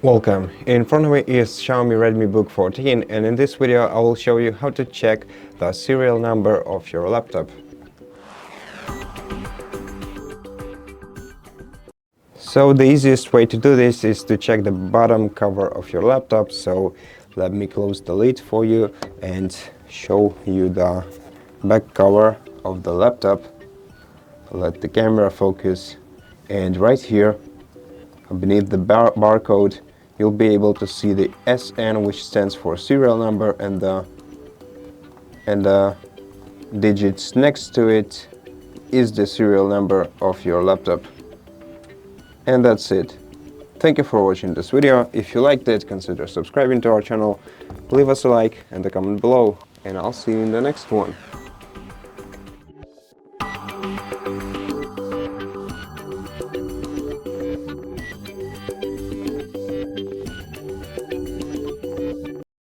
Welcome. In front of me is Xiaomi RedmiBook 14, and in this video I will show you how to check the serial number of your laptop. So the easiest way to do this is to check the bottom cover of your laptop. So let me close the lid for you and show you the back cover of the laptop. Let the camera focus, and right here beneath the barcode you'll be able to see the SN, which stands for serial number, and the digits next to it is the serial number of your laptop. And that's it. Thank you for watching this video. If you liked it, consider subscribing to our channel, leave us a like and a comment below, and I'll see you in the next one.